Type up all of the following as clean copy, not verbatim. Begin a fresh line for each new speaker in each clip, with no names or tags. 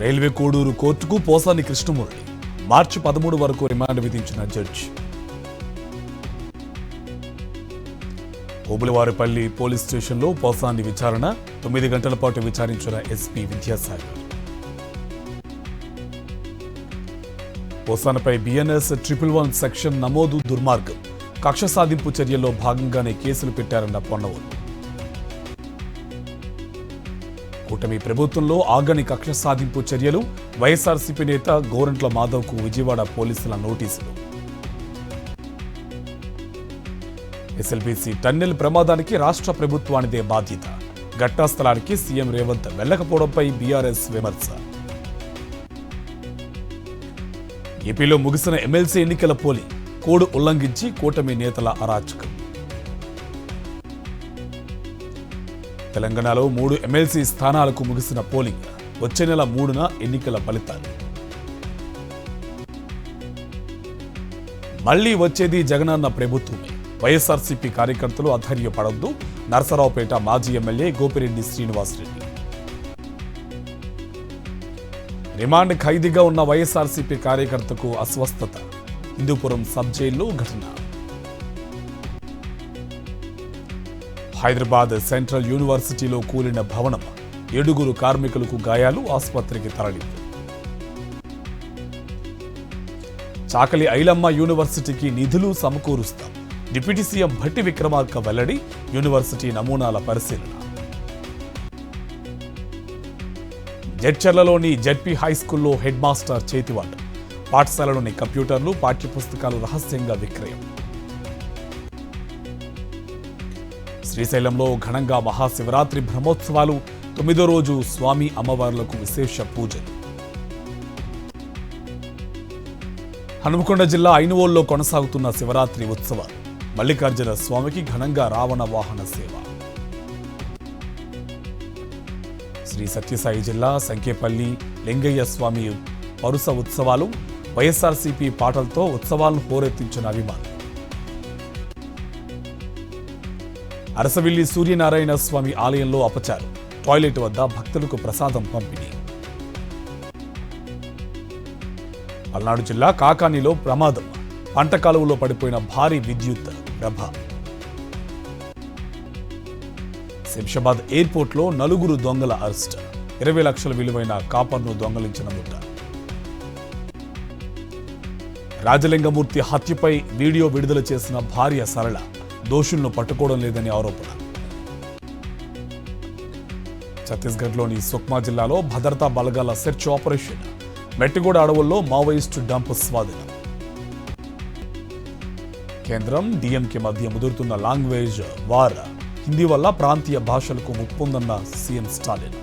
Railway Koduru కోర్టుకు పోసాని కృష్ణమురళి మార్చి 13 వరకు remand విధించిన జడ్జి. ఓబులవారిపల్లి పోలీస్ స్టేషన్లో పోసాని విచారణ 9 గంటల పాటు విచారించిన ఎస్పీ విద్యాసాగర్. పోసానపై బిఎన్ఎస్ 111 సెక్షన్ నమోదు దుర్మార్గం, కక్ష సాధింపు చర్యల్లో భాగంగానే కేసులు పెట్టారన్న పొన్నవోలు. కూటమి ప్రభుత్వంలో ఆగని కక్ష సాధింపు చర్యలు, వైఎస్ఆర్సీపీ నేత గోరంట్ల మాధవ్కు విజయవాడ పోలీసుల నోటీసులు. ఎస్ఎల్బీసీ టన్నెల్ ప్రమాదానికి రాష్ట్ర ప్రభుత్వానిదే బాధ్యత, ఘటనా స్థలానికి సీఎం రేవంత్ వెళ్లకపోవడంపై బీఆర్ఎస్ విమర్శ. ఏపీలో ముగిసిన ఎమ్మెల్సీ ఎన్నికల పోలింగ్, కోడ్ ఉల్లంఘించి కూటమి నేతల అరాచకం. తెలంగాణలో 3 ఎమ్మెల్సీ స్థానాలకు ముగిసిన పోలింగ్, వచ్చే నెల 3న ఎన్నికల ఫలితాలు. మళ్లీ వచ్చేది జగనన్న ప్రభుత్వమే, వైఎస్ఆర్సీపీ కార్యకర్తలు అధైర్యపడొద్దు, నరసరావుపేట మాజీ ఎమ్మెల్యే గోపిరెడ్డి శ్రీనివాసరెడ్డి. రిమాండ్ ఖైదీగా ఉన్న వైఎస్ఆర్సీపీ కార్యకర్తకు అస్వస్థత, హిందూపురం సబ్ జైల్లో ఘటన. హైదరాబాద్ సెంట్రల్ యూనివర్సిటీలో కూలిన భవనం, 7 కార్మికులకు గాయాలు, ఆసుపత్రికి తరలింపు. చాకలి ఐలమ్మ యూనివర్సిటీకి నిధులు సమకూరుస్తాం, డిప్యూటీ సీఎం భట్టి విక్రమార్క వెల్లడి, యూనివర్సిటీ నమూనాల పరిశీలన. జడ్చర్లలోని జెడ్పీ హైస్కూల్లో హెడ్ మాస్టర్ చేతివాట, పాఠశాలలోని కంప్యూటర్లు, పాఠ్యపుస్తకాలు రహస్యంగా విక్రయం. శ్రీశైలంలో ఘనంగా మహాశివరాత్రి బ్రహ్మోత్సవాలు, 9వ రోజు స్వామి అమ్మవార్లకు విశేష పూజలు. హనుమకొండ జిల్లా ఐనువోల్లో కొనసాగుతున్న శివరాత్రి ఉత్సవాలు, మల్లికార్జున స్వామికి ఘనంగా రావణ వాహన సేవ. శ్రీ సత్యసాయి జిల్లా సంకేపల్లి లింగయ్య స్వామి పరుస ఉత్సవాలు, వైఎస్ఆర్సీపీ పాటలతో ఉత్సవాలను హోరెత్తించిన అభిమానులు. అరసవిల్లి సూర్యనారాయణ స్వామి ఆలయంలో అపచారం, టాయిలెట్ వద్ద భక్తులకు ప్రసాదం పంపిణీ. పల్నాడు జిల్లా కాకానిలో ప్రమాదం, పంట కాలువలో పడిపోయిన భారీ విద్యుత్ ప్రభ. శంషాబాద్ ఎయిర్పోర్ట్లో 4 దొంగల అరెస్ట్, 20 లక్షల విలువైన కాపర్ను దొంగలించిన ముఠ. రాజలింగమూర్తి హత్యపై వీడియో విడుదల చేసిన భార్య సరళ, దోషులను పట్టుకోవడం లేదని ఆరోపణ. ఛత్తీస్గఢ్లోని సుక్మా జిల్లాలో భద్రతా బలగాల సెర్చ్ ఆపరేషన్, మెట్టిగూడ అడవుల్లో మావోయిస్టు డంప్ స్వాధీనం. కేంద్రం డీఎంకే మధ్య ముదురుతున్న లాంగ్వేజ్ వార్, హిందీ వల్ల ప్రాంతీయ భాషలకు ముప్పుందన్న సీఎం స్టాలిన్.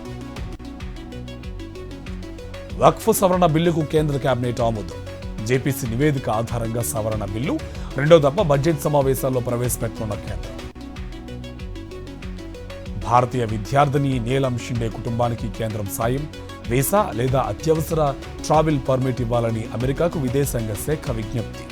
వక్ఫ్ సవరణ బిల్లుకు కేంద్ర కేబినెట్ ఆమోదం, జేపీసీ నివేదిక ఆధారంగా సవరణ బిల్లు 2వ దఫా బడ్జెట్ సమావేశాల్లో ప్రవేశపెట్టనున్న కేంద్రం. భారతీయ విద్యార్థిని నీలం షిండే కుటుంబానికి కేంద్రం సాయం, వీసా లేదా అత్యవసర ట్రావెల్ పర్మిట్ ఇవ్వాలని అమెరికాకు విదేశాంగ శాఖ విజ్ఞప్తి.